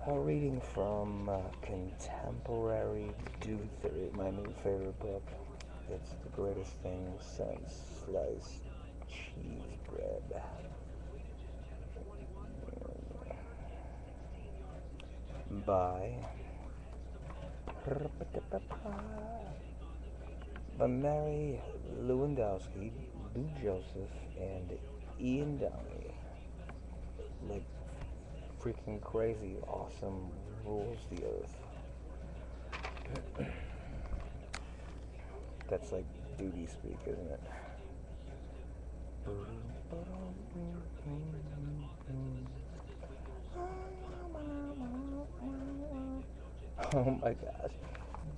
A reading from Contemporary Dude Theory, my new favorite book. It's the greatest thing since sliced cheese bread. By Mary Lewandownski, Lou Joseph, and Ian Downey. Like freaking crazy, awesome, rules the earth. That's like duty speak, isn't it? Oh my gosh.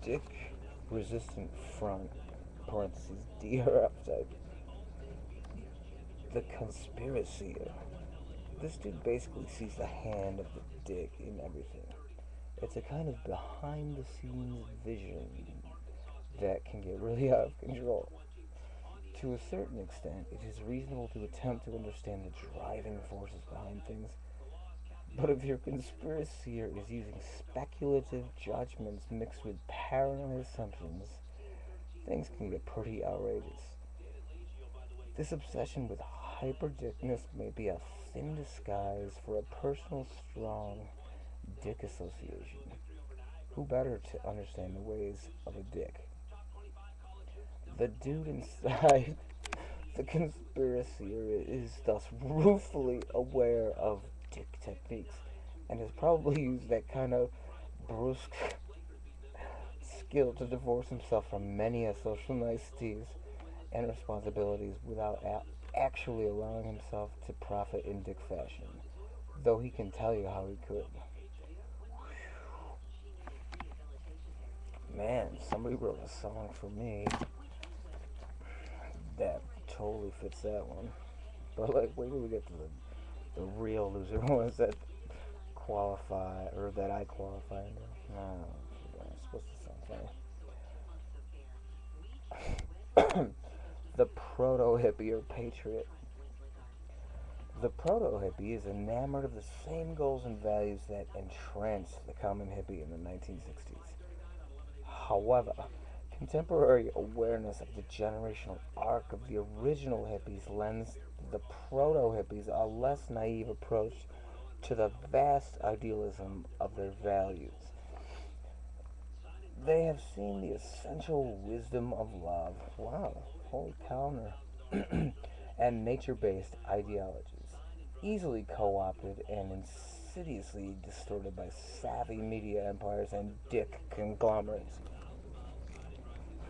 Dick resistant front, parentheses, DRF type. The conspiracy. This dude basically sees the hand of the dick in everything. It's a kind of behind the scenes vision that can get really out of control. To a certain extent, it is reasonable to attempt to understand the driving forces behind things, but if your conspiracy is using speculative judgments mixed with paranoid assumptions, things can get pretty outrageous. This obsession with hyperdickness may be a thin disguise for a personal strong dick association. Who better to understand the ways of a dick? The dude inside the conspiracy is thus ruefully aware of dick techniques and has probably used that kind of brusque skill to divorce himself from many a social niceties and responsibilities without actually allowing himself to profit in dick fashion, though he can tell you how he could. Man, somebody wrote a song for me that totally fits that one. But like, wait till we get to the real loser ones that qualify, or that I qualify into. No, I'm supposed to sound funny. The proto-hippie or patriot. The proto-hippie is enamored of the same goals and values that entranced the common hippie in the 1960s. However, contemporary awareness of the generational arc of the original hippies lends the proto-hippies a less naive approach to the vast idealism of their values. They have seen the essential wisdom of love. Wow, holy counter. And nature based ideologies, easily co opted and insidiously distorted by savvy media empires and dick conglomerates.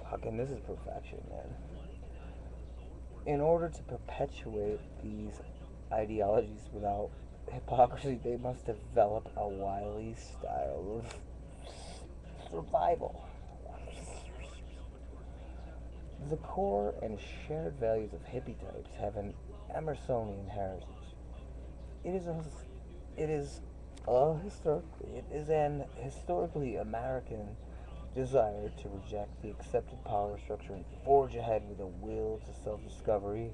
Fucking, this is perfection, man. In order to perpetuate these ideologies without hypocrisy, they must develop a wily style of survival. The core and shared values of hippie types have an Emersonian heritage. It is a it is it is an historically American desire to reject the accepted power structure and forge ahead with a will to self-discovery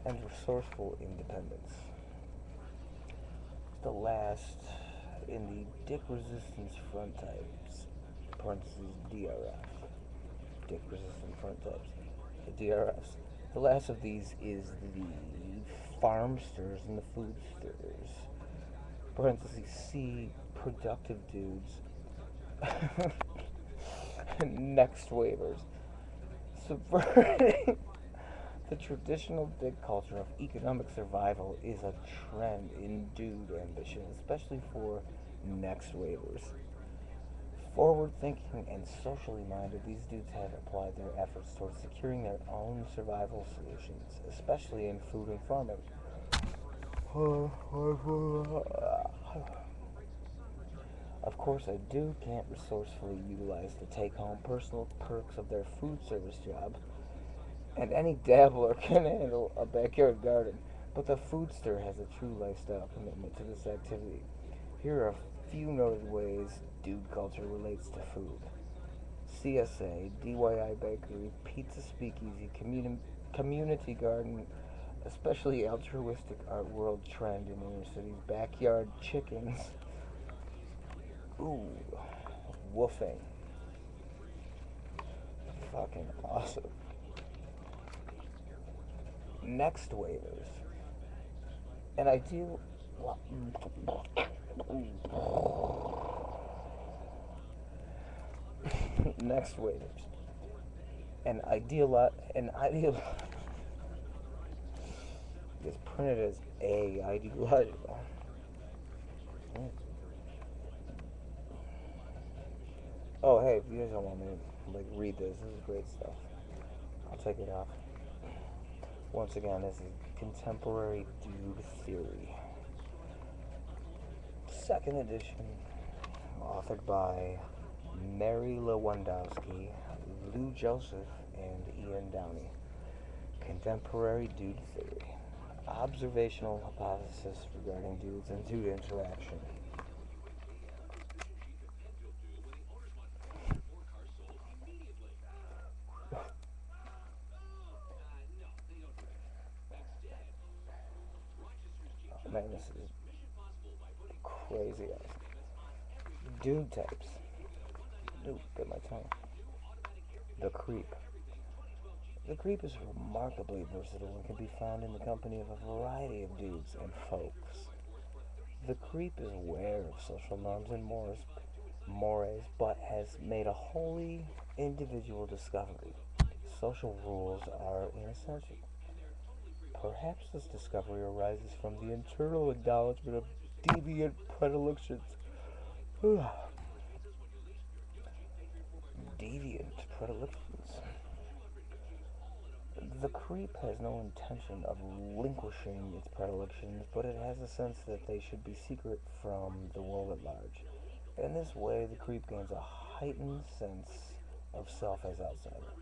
and resourceful independence. The last in the dick resistance front types, parentheses DRF, dick resistant front types, the DRFs. The last of these is the farmsters and the foodsters, parentheses C, productive dudes, next waivers, subverting the traditional dick culture of economic survival is a trend in dude ambition, especially for next waivers. Forward thinking and socially minded, these dudes have applied their efforts towards securing their own survival solutions, especially in food and farming. Of course, a dude can't resourcefully utilize the take home personal perks of their food service job, and any dabbler can handle a backyard garden, but the foodster has a true lifestyle commitment to this activity. Here are a few noted ways dude culture relates to food: CSA, DYI Bakery, Pizza Speakeasy, Community Garden, especially altruistic art world trend in inner cities, backyard chickens, Ooh, woofing. Fucking awesome. Next waivers. An ideal. Next waivers. An ideal. It's printed as a ideological. Oh, hey, if you guys don't want me to read this is great stuff. I'll take it off. Once again, this is Contemporary Dude Theory. Second edition, authored by Mary Lewandownski, Lou Joseph, and Ian Downey. Contemporary Dude Theory. Observational hypothesis regarding dudes and dude interaction. Oh, man, this is crazy. Dude types. Ooh, bit my tongue. The creep. The creep is remarkably versatile and can be found in the company of a variety of dudes and folks. The creep is aware of social norms and mores, but has made a wholly individual discovery. Social rules are inessential. Perhaps this discovery arises from the internal acknowledgement of deviant predilections. Deviant predilections. The creep has no intention of relinquishing its predilections, but it has a sense that they should be secret from the world at large. In this way, the creep gains a heightened sense of self as outsider.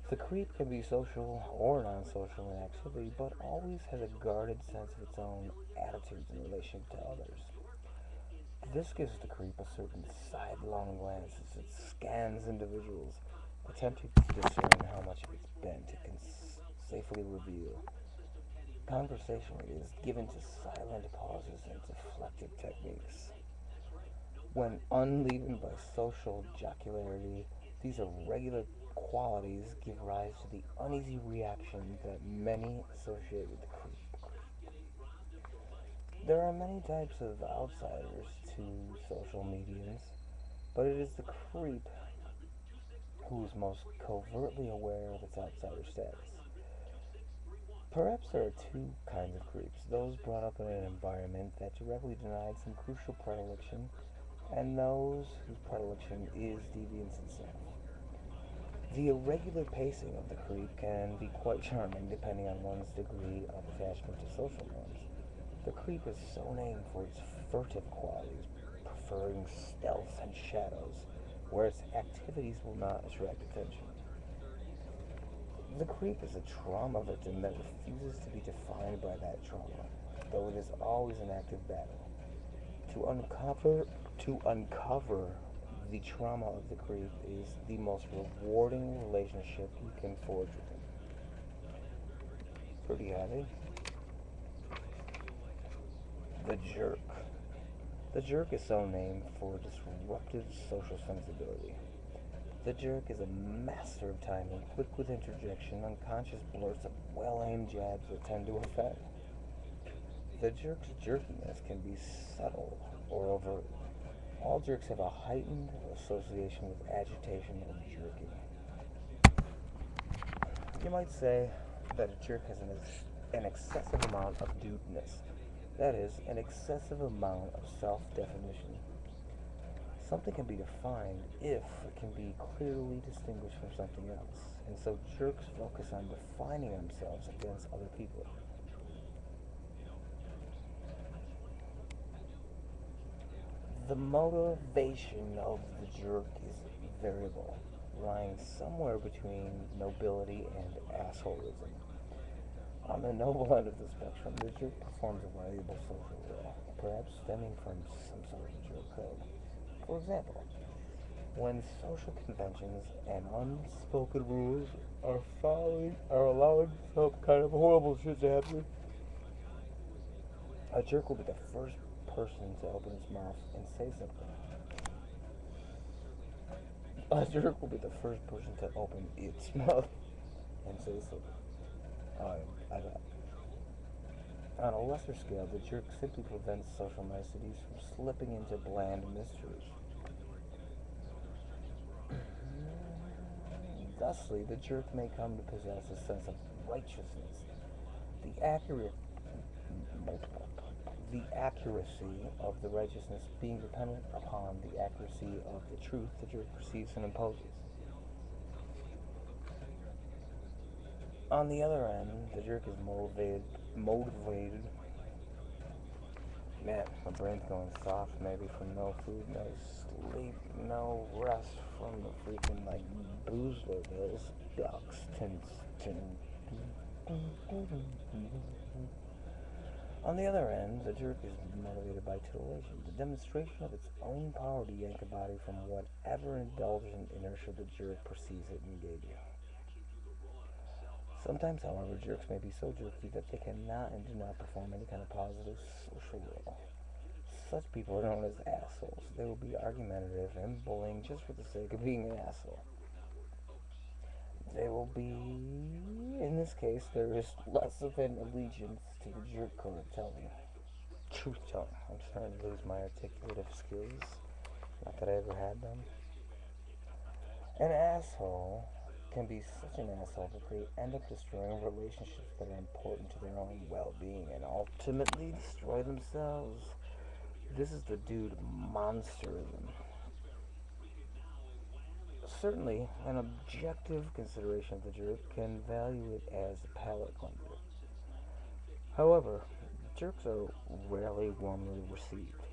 The creep can be social or non-social in activity, but always has a guarded sense of its own attitudes in relation to others. This gives the creep a certain sidelong glance as it scans individuals, attempting to discern how much of its bent it can safely reveal. Conversation is given to silent pauses and deflective techniques. When unleavened by social jocularity, these irregular qualities give rise to the uneasy reaction that many associate with the creep. There are many types of outsiders to social mediums, but it is the creep who is most covertly aware of its outsider status. Perhaps there are two kinds of creeps: those brought up in an environment that directly denied some crucial predilection, and those whose predilection is deviance itself. The irregular pacing of the creep can be quite charming depending on one's degree of attachment to social norms. The creep is so named for its furtive qualities, preferring stealth and shadows, where its activities will not attract attention. The creep is a trauma victim that refuses to be defined by that trauma, though it is always an active battle. To uncover the trauma of the creep is the most rewarding relationship you can forge with him. Pretty heavy. The jerk. The jerk is so named for disruptive social sensibility. The jerk is a master of timing, quick with interjection, unconscious blurts of well-aimed jabs that tend to offend. The jerk's jerkiness can be subtle or overt. All jerks have a heightened association with agitation and jerking. You might say that a jerk has an excessive amount of dudeness. That is, an excessive amount of self-definition. Something can be defined if it can be clearly distinguished from something else, and so jerks focus on defining themselves against other people. The motivation of the jerk is variable, lying somewhere between nobility and assholism. On the noble end of the spectrum, the jerk performs a valuable social role, perhaps stemming from some sort of jerk code. For example, when social conventions and unspoken rules are allowing some kind of horrible shit to happen, a jerk will be the first person to open his mouth and say something. A jerk will be the first person to open its mouth and say something. I don't. On a lesser scale, the jerk simply prevents social niceties from slipping into bland mysteries. Thusly, the jerk may come to possess a sense of righteousness. The accurate the accuracy of the righteousness being dependent upon the accuracy of the truth the jerk perceives and imposes. On the other end, the jerk is motivated. Man, my brain's going soft, maybe from no food, no sleep, no rest from the freaking, like, booze bills, ducks, On the other end, the jerk is motivated by titillation, the demonstration of its own power to yank a body from whatever indulgent inertia the jerk perceives it engaging. Sometimes, however, jerks may be so jerky that they cannot and do not perform any kind of positive social role. Such people are known as assholes. They will be argumentative and bullying just for the sake of being an asshole. They will be, in this case, there is less of an allegiance to the jerk code telling. Truth telling. I'm starting to lose my articulative skills. Not that I ever had them. An asshole can be such an asshole that they end up destroying relationships that are important to their own well-being and ultimately destroy themselves. This is the dude monsterism. Certainly, an objective consideration of the jerk can value it as a palate cleanser. However, jerks are rarely warmly received.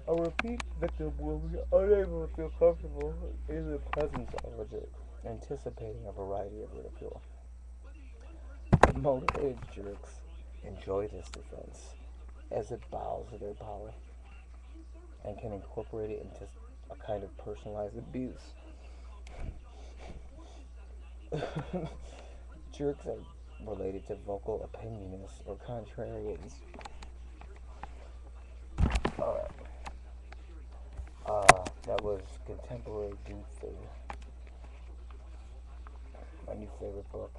A repeat victim will be unable to feel comfortable in the presence of a jerk, anticipating a variety of ridicule. Motivated jerks enjoy this defense, as it bows to their power, and can incorporate it into a kind of personalized abuse. Jerks are related to vocal opinionists or contrarians. Alright. That was Contemporary Dude Thing. My new favorite book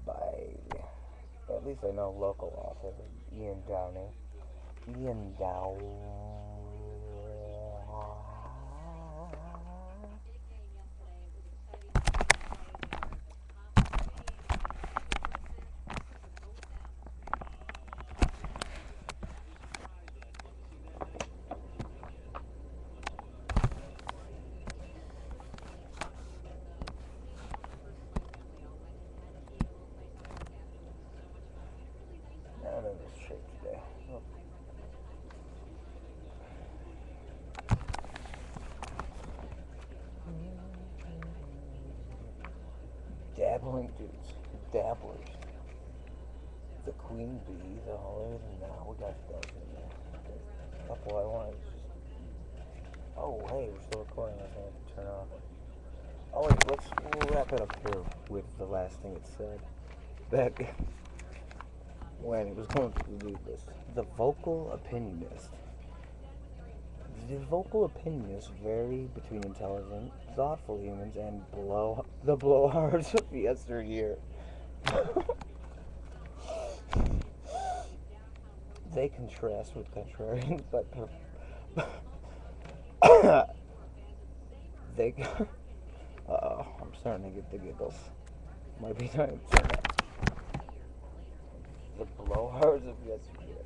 by, at least I know, local author, Downey. Downey. I'm in this shape today. Oh. Dabbling dudes, dabblers. The queen bee, the holier than now. We got those in there. Okay. A couple I wanted to just. Oh, hey, we're still recording. I think I have to turn off. Oh, wait, we'll wrap it up here with the last thing it said. Back when it was going through the read list. The vocal opinionist. The vocal opinionists vary between intelligent, thoughtful humans and the blowhards of yesteryear. They contrast with contrarians, but they. I'm starting to get the giggles. Might be time to turn that. The blowhards of yesteryear.